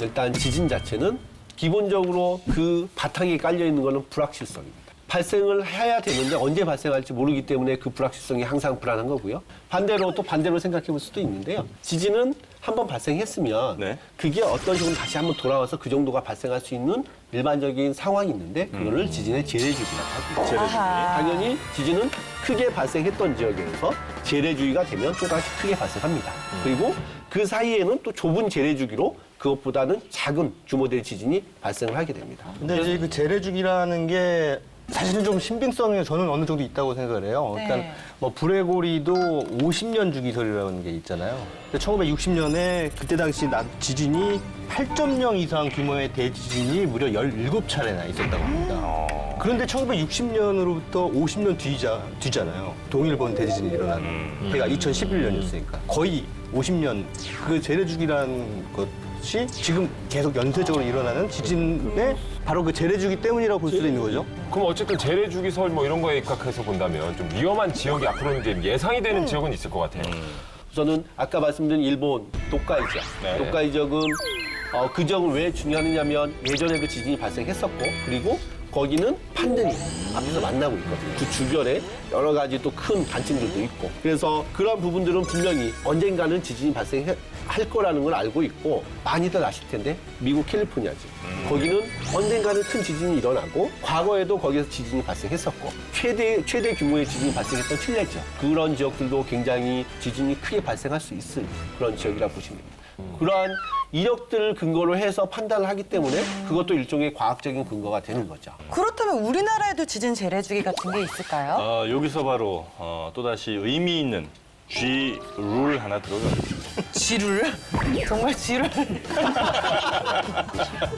일단 지진 자체는 기본적으로 그 바탕에 깔려 있는 거는 불확실성입니다. 발생을 해야 되는데 언제 발생할지 모르기 때문에 그 불확실성이 항상 불안한 거고요. 반대로 또 반대로 생각해 볼 수도 있는데요. 지진은 한번 발생했으면 네. 그게 어떤 식으로 다시 한번 돌아와서 그 정도가 발생할 수 있는 일반적인 상황이 있는데 그거를 지진의 재래주기라고 하고요. 당연히 지진은 크게 발생했던 지역에서 재래주기가 되면 또다시 크게 발생합니다. 그리고 그 사이에는 또 좁은 재래주기로 그것보다는 작은 규모의 지진이 발생을 하게 됩니다. 근데 이제 그 재래주기라는 게 사실은 좀 신빙성이 저는 어느 정도 있다고 생각을 해요. 네. 그러니까 뭐 불의고리도 50년 주기설이라는 게 있잖아요. 1960년에 그때 당시 지진이 8.0 이상 규모의 대지진이 무려 17차례나 있었다고 합니다. 그런데 1960년으로부터 50년 뒤잖아요. 동일본 대지진이 일어난 해가 2011년이었으니까 거의 50년 그 재래주기라는 것이 지금 계속 연쇄적으로 일어나는 지진의 바로 그 재래주기 때문이라고 볼 수도 있는 거죠. 그럼 어쨌든 재래주기설 뭐 이런 거에 입각해서 본다면 좀 위험한 지역이 앞으로는 이제 예상이 되는 지역은 있을 것 같아요. 우선은 아까 말씀드린 일본 도카이 지역. 네. 도카이 지역은 그 지역은 왜 중요하냐면 예전에도 지진이 발생했었고 그리고 거기는 판들이 앞에서 만나고 있거든요. 그 주변에 여러 가지 또 큰 단층들도 있고 그래서 그런 부분들은 분명히 언젠가는 지진이 발생할 거라는 걸 알고 있고 많이들 아실 텐데 미국 캘리포니아지 거기는 언젠가는 큰 지진이 일어나고 과거에도 거기서 지진이 발생했었고 최대 규모의 지진이 발생했던 칠레 지역 그런 지역들도 굉장히 지진이 크게 발생할 수 있을 그런 지역이라고 보시면 됩니다. 그러한 이력들을 근거로 해서 판단을 하기 때문에 그것도 일종의 과학적인 근거가 되는 거죠. 그렇다면 우리나라에도 지진 재래주기 같은 게 있을까요? 여기서 바로 또다시 의미 있는 G 룰 하나 들어가겠습니다. 쥐를? 정말 쥐를?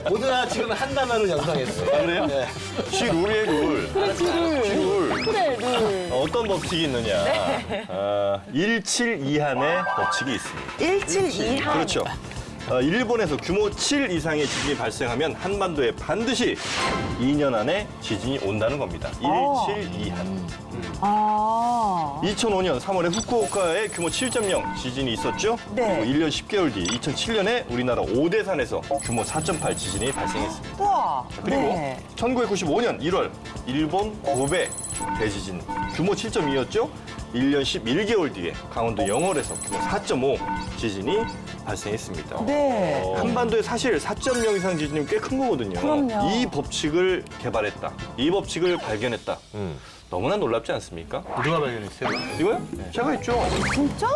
모두가 지금 한 단어로 연상했어요. 아, 그래요? 네. G 룰이에요, 룰. G 룰. 그래, 룰. 어떤 법칙이 있느냐. 172한의 법칙이 있습니다. 172한. 그렇죠. 일본에서 규모 7 이상의 지진이 발생하면 한반도에 반드시 2년 안에 지진이 온다는 겁니다. 172한. 아. 2005년 3월에 후쿠오카에 규모 7.0 지진이 있었죠? 네. 그리고 1년 10개월 뒤 2007년에 우리나라 오대산에서 규모 4.8 지진이 발생했습니다. 우와. 그리고 네. 1995년 1월 일본 고베 대지진 규모 7.2였죠? 1년 11개월 뒤에 강원도 영월에서 규모 4.5 지진이 발생했습니다. 네. 한반도에 사실 4.0 이상 지진이면 꽤 큰 거거든요. 그럼요. 이 법칙을 개발했다. 이 법칙을 발견했다. 너무나 놀랍지 않습니까? 누가 발견했어요? 이거요? 제가 했죠. 진짜?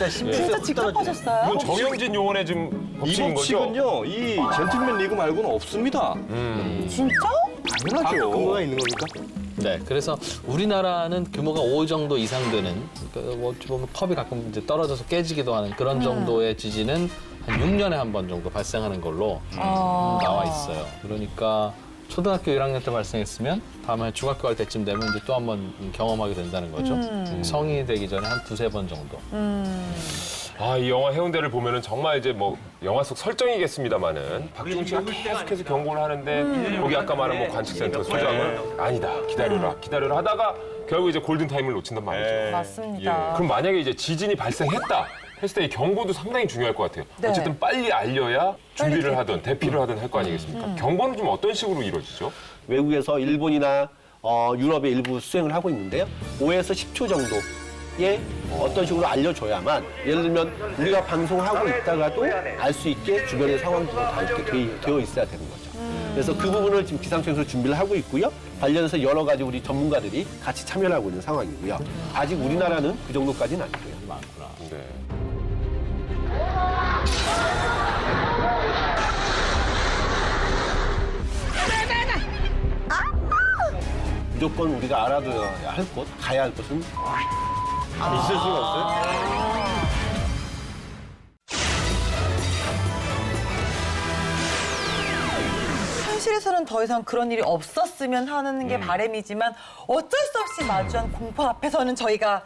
진짜 직접 하셨어요? 이건 정영진 요원의 지금 이 법칙인 거죠? 법칙은요, 이 젠틀맨 리그 말고는 없습니다. 진짜? 당연하죠. 근거가 있는 겁니까? 네, 그래서 우리나라는 규모가 5 정도 이상 되는, 그러니까 뭐 어찌 보면 컵이 가끔 이제 떨어져서 깨지기도 하는 그런 정도의 지진은 한 6년에 한 번 정도 발생하는 걸로 나와 있어요. 그러니까 초등학교 1학년 때 발생했으면 다음에 중학교 갈 때쯤 되면 이제 또 한 번 경험하게 된다는 거죠. 성인이 되기 전에 한 2-3번 정도. 아, 이 영화 해운대를 보면은 정말 이제 뭐 영화 속 설정이겠습니다만은 박중 씨가 계속해서 경고를 하는데 거기 아까 말한 뭐 관측센터 소장을 아니다 기다려라 하다가 결국 이제 골든 타임을 놓친단 말이죠. 맞습니다. 그럼 만약에 이제 지진이 발생했다 했을 때 이 경보도 상당히 중요할 것 같아요. 네. 어쨌든 빨리 알려야 준비를 하든 대피를 하든 할 거 아니겠습니까? 경보는 좀 어떤 식으로 이루어지죠? 외국에서 일본이나 유럽의 일부 수행을 하고 있는데요. 5에서 10초 정도의 어떤 식으로 알려줘야만 예를 들면 우리가 방송하고 있다가도 알 수 있게 주변의 상황들이 다 이렇게 되어 있어야 되는 거죠. 그래서 그 부분을 지금 기상청에서 준비를 하고 있고요. 관련해서 여러 가지 우리 전문가들이 같이 참여를 하고 있는 상황이고요. 아직 우리나라는 그 정도까지는 아니고요. 많구나. 네. 무조건 우리가 알아둬야 할 곳, 가야 할 곳은 있을 수가 없어요? 현실에서는 더 이상 그런 일이 없었으면 하는 게 바람이지만 어쩔 수 없이 마주한 공포 앞에서는 저희가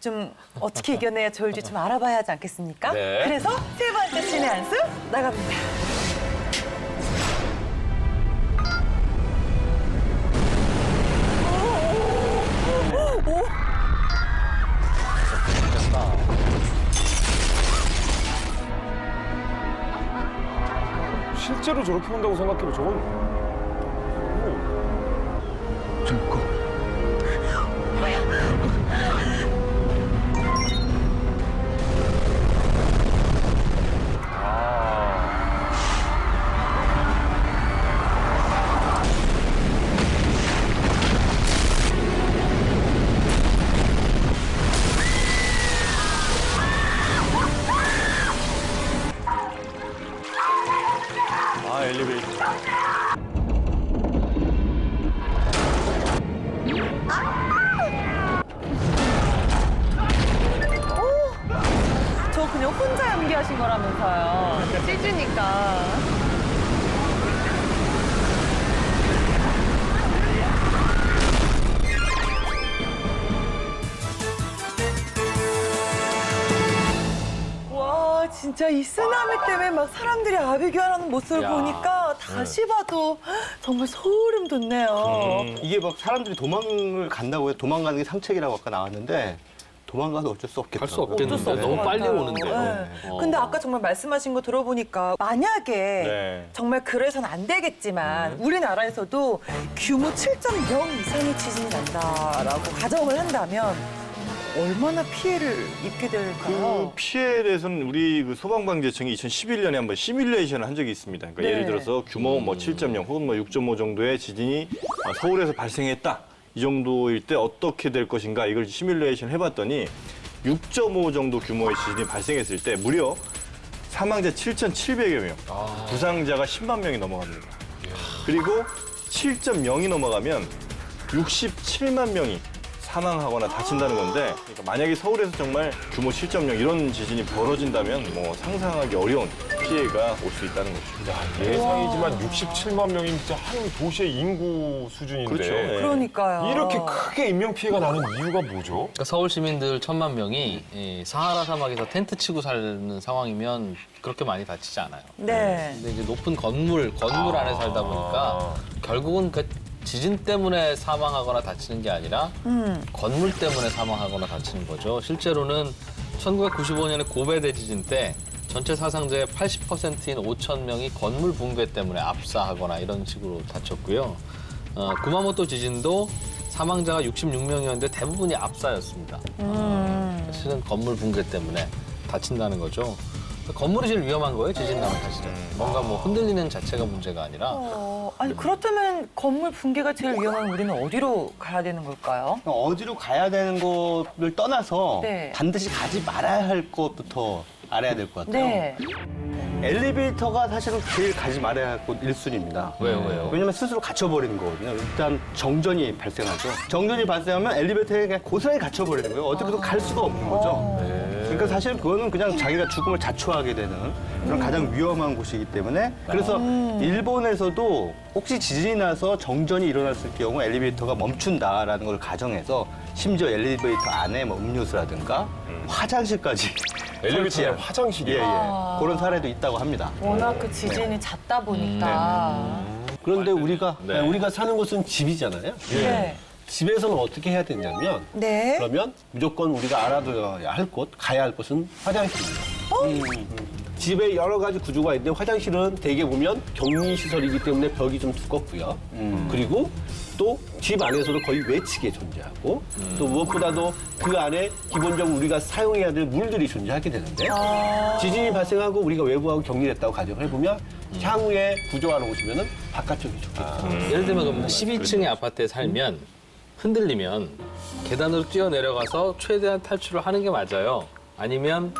좀 어떻게 이겨내야 좋을지 좀 알아봐야 하지 않겠습니까? 네. 그래서 세 번째 신의 한 수 나갑니다. 실제로 저렇게 온다고 생각해보면 저건 아, 엘리베이터. 저 그냥 혼자 연기하신 거라면서요. CG니까. 와, 진짜 이 쓰나미 때문에 막 사람들이 아비규환하는 모습을 야. 보니까 다시 봐도 정말 소름 돋네요. 이게 막 사람들이 도망을 간다고 해요. 도망가는 게 상책이라고 아까 나왔는데 도망가도 어쩔 수 없겠다. 갈 수 없겠는데 어쩔 수 너무 없을 빨리 것 같아요. 오는데요. 네. 어. 근데 아까 정말 말씀하신 거 들어보니까 만약에 네. 정말 그래서는 안 되겠지만 우리나라에서도 규모 7.0 이상의 지진이 난다라고 가정을 한다면 얼마나 피해를 입게 그 될까요? 피해에 대해서는 우리 그 소방방재청이 2011년에 한번 시뮬레이션을 한 적이 있습니다. 그러니까 네. 예를 들어서 규모 뭐 7.0 혹은 뭐 6.5 정도의 지진이 서울에서 발생했다. 이 정도일 때 어떻게 될 것인가 이걸 시뮬레이션 해봤더니 6.5 정도 규모의 지진이 발생했을 때 무려 사망자 7,700여 명, 부상자가 10만 명이 넘어갑니다. 그리고 7.0이 넘어가면 67만 명이 사망하거나 다친다는 건데 그러니까 만약에 서울에서 정말 규모 7.0 이런 지진이 벌어진다면 뭐 상상하기 어려운 피해가 올 수 있다는 거죠. 예상이지만 67만 명이 진짜 한 도시의 인구 수준인데 그렇죠. 네. 그러니까요. 이렇게 크게 인명 피해가 나는 이유가 뭐죠? 그러니까 서울 시민들 1,000만 명이 이 사하라 사막에서 텐트 치고 사는 상황이면 그렇게 많이 다치지 않아요. 네. 근데 이제 높은 건물 안에 살다 보니까 결국은 그 지진 때문에 사망하거나 다치는 게 아니라 건물 때문에 사망하거나 다치는 거죠. 실제로는 1995년에 고베 대지진 때 전체 사상자의 80%인 5천 명이 건물 붕괴 때문에 압사하거나 이런 식으로 다쳤고요. 구마모토 지진도 사망자가 66명이었는데 대부분이 압사였습니다. 사실은 건물 붕괴 때문에 다친다는 거죠. 건물이 제일 위험한 거예요, 지진 나면 사실은. 뭔가 뭐 흔들리는 자체가 문제가 아니라 아니 그렇다면 건물 붕괴가 제일 위험한 우리는 어디로 가야 되는 걸까요? 어디로 가야 되는 것을 떠나서 네. 반드시 가지 말아야 할 것부터 알아야 될 것 같아요. 네. 엘리베이터가 사실은 제일 가지 말아야 할 곳 1순위입니다. 왜요? 왜냐면 스스로 갇혀버리는 거거든요. 일단 정전이 발생하죠. 정전이 발생하면 엘리베이터에 그냥 고스란히 갇혀버리는 거예요. 어떻게든 갈 수가 없는 거죠. 그러니까 사실 그거는 그냥 자기가 죽음을 자초하게 되는 그런 가장 위험한 곳이기 때문에 그래서 일본에서도 혹시 지진이 나서 정전이 일어났을 경우 엘리베이터가 멈춘다라는 걸 가정해서 심지어 엘리베이터 안에 뭐 음료수라든가 화장실까지 엘리베이터에 설치한 화장실이요? 예, 예. 그런 사례도 있다고 합니다. 워낙 그 지진이 잦다 보니까. 그런데 우리가 네. 우리가 사는 곳은 집이잖아요. 네. 집에서는 어떻게 해야 되냐면 네. 그러면 무조건 우리가 알아둬야 할 곳, 가야 할 곳은 화장실입니다. 집에 여러 가지 구조가 있는데 화장실은 대개 보면 격리 시설이기 때문에 벽이 좀 두껍고요. 그리고 또 집 안에서도 거의 외치게 존재하고 또 무엇보다도 그 안에 기본적으로 우리가 사용해야 될 물들이 존재하게 되는데 지진이 발생하고 우리가 외부하고 격리됐다고 가정을 해보면 향후에 구조하러 오시면은 바깥쪽이 좋겠죠. 예를 들면 그럼 12층의 아파트에 살면 흔들리면 계단으로 뛰어내려가서 최대한 탈출을 하는 게 맞아요. 아니면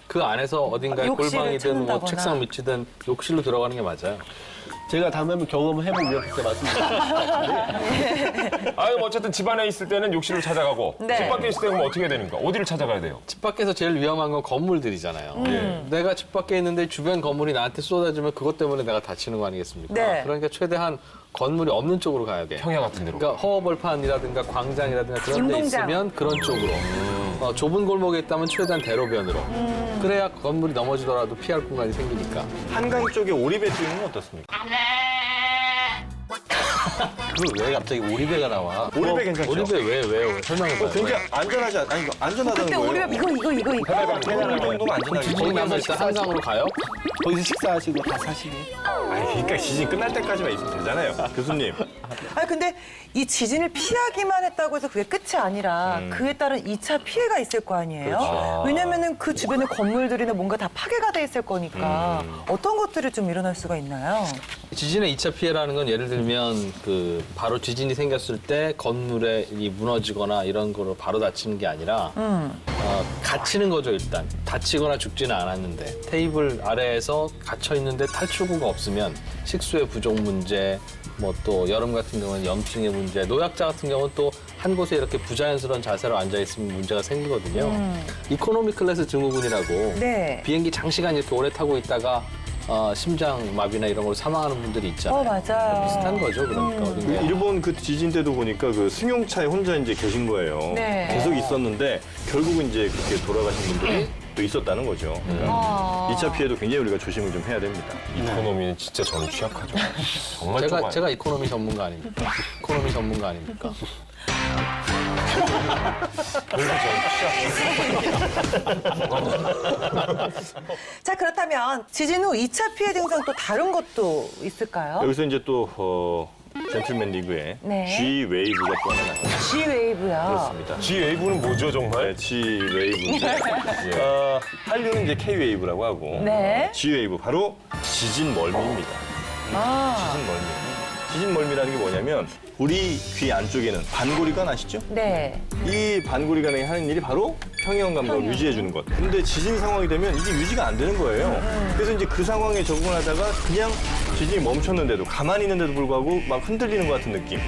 그 안에서 어딘가에 욕실을 골방이든 뭐 찾는다거나. 책상 밑이든 욕실로 들어가는 게 맞아요. 제가 다음에 한번 경험을 해보면 그때 말씀드릴게요. 아유, 어쨌든 집 안에 있을 때는 욕실을 찾아가고 네. 집 밖에 있을 때는 어떻게 되는가? 어디를 찾아가야 돼요? 집 밖에서 제일 위험한 건 건물들이잖아요. 내가 집 밖에 있는데 주변 건물이 나한테 쏟아지면 그것 때문에 내가 다치는 거 아니겠습니까? 네. 그러니까 최대한 건물이 없는 쪽으로 가야 돼. 평야 같은 데로. 그러니까 허허벌판이라든가 광장이라든가 그런 데 운동장. 있으면 그런 쪽으로. 좁은 골목에 있다면 최대한 대로변으로. 그래야 건물이 넘어지더라도 피할 공간이 생기니까. 한강 쪽에 오리배 뛰는 건 어떻습니까? 그걸 왜 갑자기 오리배가 나와? 오리배 괜찮죠? 오리배 왜요? 설명해봐요. 굉장히 안전하지 않, 아니 이거 안전하다는 그때 거예요. 우리가 이거. 오늘 정도면 안전하게. 지진이 나면 일단 한강으로 가요? 거기서 식사하시고 다 사시게. 아니, 그러니까 지진 끝날 때까지만 있으면 되잖아요. 교수님. 아니 근데 이 지진을 피하기만 했다고 해서 그게 끝이 아니라 그에 따른 2차 피해가 있을 거 아니에요? 왜냐면은 그 주변의 건물들이나 뭔가 다 파괴가 돼 있을 거니까 어떤 것들이 좀 일어날 수가 있나요? 지진의 2차 피해라는 건 예를 들면 그 바로 지진이 생겼을 때 건물이 무너지거나 이런 거로 바로 다치는 게 아니라 갇히는 거죠 일단. 다치거나 죽지는 않았는데 테이블 아래에서 갇혀 있는데 탈출구가 없으면 식수의 부족 문제, 뭐 또 여름 같은 경우는 염증의 문제, 노약자 같은 경우는 또 한 곳에 이렇게 부자연스러운 자세로 앉아 있으면 문제가 생기거든요. 이코노미 클래스 증후군이라고 네. 비행기 장시간 이렇게 오래 타고 있다가 심장 마비나 이런 걸로 사망하는 분들이 있잖아요. 맞아요. 비슷한 거죠, 그러니까 어딘가에. 일본 그 지진 때도 보니까 그 승용차에 혼자 이제 계신 거예요. 네. 계속 있었는데 결국은 이제 그렇게 돌아가신 분들이 또 있었다는 거죠. 그러니까 2차 피해도 굉장히 우리가 조심을 좀 해야 됩니다. 이코노미는 진짜 저는 취약하죠. 정말 좁아요. 제가 이코노미 전문가 아닙니까? 이코노미 전문가 아닙니까? 그래서 저는 자 그렇다면 지진 후 2차 피해 증상 또 다른 것도 있을까요? 여기서 이제 또 젠틀맨 리그에 네. G 웨이브가 또 하나 나옵니다. G-웨이브요. 그렇습니다. G-웨이브는 뭐죠, 정말? 네, G 웨이브인데 한류는 이제 K 웨이브라고 하고 네. G 웨이브 바로 지진 멀미입니다. 지진 멀미. 지진 멀미라는 게 뭐냐면 우리 귀 안쪽에는 반고리관 아시죠? 네. 이 반고리관이 하는 일이 바로 평형 감각을 유지해 주는 것. 근데 지진 상황이 되면 이게 유지가 안 되는 거예요. 그래서 이제 그 상황에 적응하다가 그냥 지진이 멈췄는데도 가만히 있는데도 불구하고 막 흔들리는 것 같은 느낌.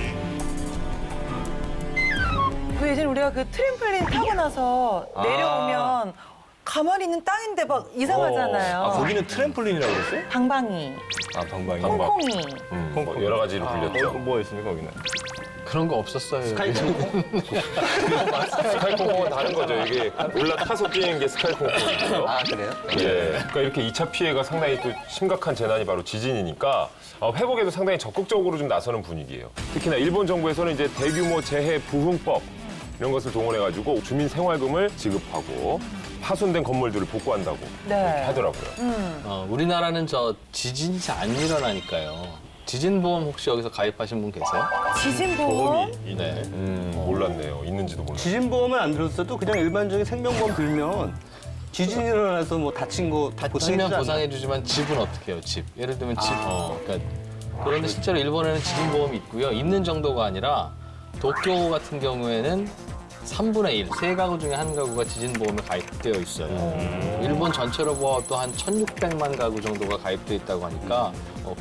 그 예전에 우리가 그 트램플린 타고 나서 내려오면 가만히 있는 땅인데 막 이상하잖아요. 거기는 트램폴린이라고 그랬어요? 방방이, 방방이. 콩콩이. 뭐 여러 가지로 불렸죠. 뭐 있습니까 거기는? 그런 거 없었어요. 스카이콩콩은 다른 거죠. 이게 올라타서 뛰는 게 스카이콩콩이고요. 아, 그래요? 예. 그러니까 이렇게 2차 피해가 상당히 또 심각한 재난이 바로 지진이니까 회복에도 상당히 적극적으로 좀 나서는 분위기예요. 특히나 일본 정부에서는 이제 대규모 재해 부흥법 이런 것을 동원해가지고 주민 생활금을 지급하고 파손된 건물들을 복구한다고 네. 이렇게 하더라고요. 우리나라는 저 지진이 잘 안 일어나니까요. 지진보험 혹시 여기서 가입하신 분 계세요? 지진보험? 네. 몰랐네요. 있는지도 몰랐어요. 지진보험은 안 들었어도 그냥 일반적인 생명보험 들면 지진이 일어나서 뭐 다친 거 다치면 보상해주지만 집은 어떻게 해요? 집. 예를 들면 집. 그러니까 그런데 실제로 일본에는 지진보험이 있고요. 있는 정도가 아니라 도쿄 같은 경우에는 3분의 1, 세 가구 중에 한 가구가 지진보험에 가입되어 있어요. 일본 전체로 보아도 한 1,600만 가구 정도가 가입되어 있다고 하니까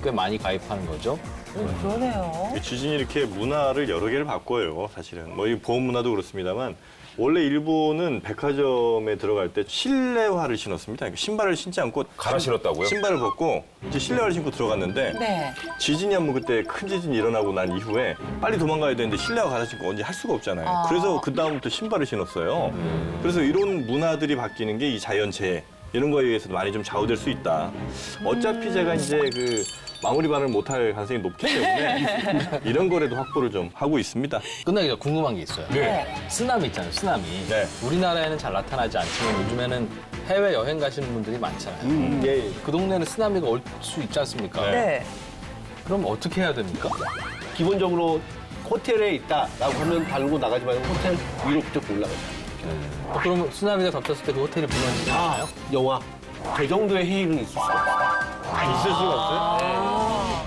꽤 많이 가입하는 거죠. 그러네요. 지진이 이렇게 문화를 여러 개를 바꿔요, 사실은. 뭐 이 보험 문화도 그렇습니다만 원래 일본은 백화점에 들어갈 때 실내화를 신었습니다. 그러니까 신발을 신지 않고 갈아 신었다고요? 신발을 벗고 이제 실내화를 신고 들어갔는데 네. 지진이 한번 그때 큰 지진이 일어나고 난 이후에 빨리 도망가야 되는데 실내화 갈아 신고 언제 할 수가 없잖아요. 그래서 그 다음부터 신발을 신었어요. 그래서 이런 문화들이 바뀌는 게 이 자연재해 이런 거에 의해서도 많이 좀 좌우될 수 있다. 어차피 제가 이제 그 마무리 발언을 못할 가능성이 높기 때문에 이런 거라도 확보를 좀 하고 있습니다. 끝나기 전에 궁금한 게 있어요. 네. 쓰나미 있잖아요, 쓰나미. 네. 우리나라에는 잘 나타나지 않지만 요즘에는 해외 여행 가시는 분들이 많잖아요. 예. 그 동네는 쓰나미가 올 수 있지 않습니까? 네. 그럼 어떻게 해야 됩니까? 기본적으로 호텔에 있다라고 하면 달고 나가지 말고 호텔 위로 부쩍 올라가요. 그러면 쓰나미가 덮쳤을 때 그 호텔이 무너지지 않아요? 영화. 그 정도의 해일은 있을 수가 없어요. 있을 수가 없어요?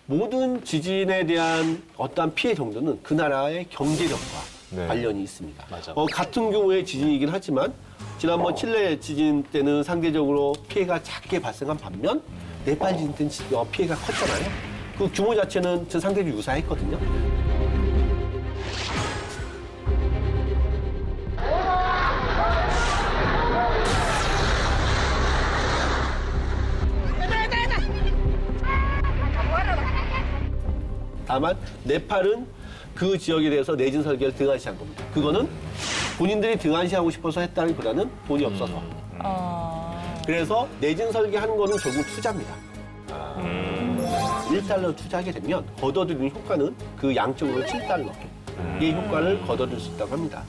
모든 지진에 대한 어떠한 피해 정도는 그 나라의 경제력과 네. 관련이 있습니다. 맞아. 같은 경우의 지진이긴 하지만 지난번 칠레 지진 때는 상대적으로 피해가 작게 발생한 반면 네팔 지진 때는 피해가 컸잖아요. 그 규모 자체는 상대적으로 유사했거든요. 다만 네팔은 그 지역에 대해서 내진 설계를 등한시한 겁니다. 그거는 본인들이 등한시하고 싶어서 했다기보다는 돈이 없어서. 그래서 내진 설계하는 거는 결국 투자입니다. 1달러 투자하게 되면 거둬들이는 효과는 그 양쪽으로 7달러. 이 효과를 거둬들 수 있다고 합니다.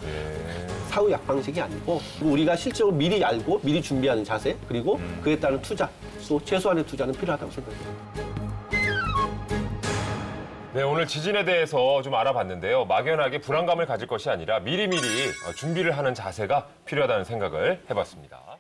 사후 약 방식이 아니고 우리가 실제로 미리 알고 미리 준비하는 자세 그리고 그에 따른 투자 또 최소한의 투자는 필요하다고 생각합니다. 네, 오늘 지진에 대해서 좀 알아봤는데요. 막연하게 불안감을 가질 것이 아니라 미리미리 준비를 하는 자세가 필요하다는 생각을 해봤습니다.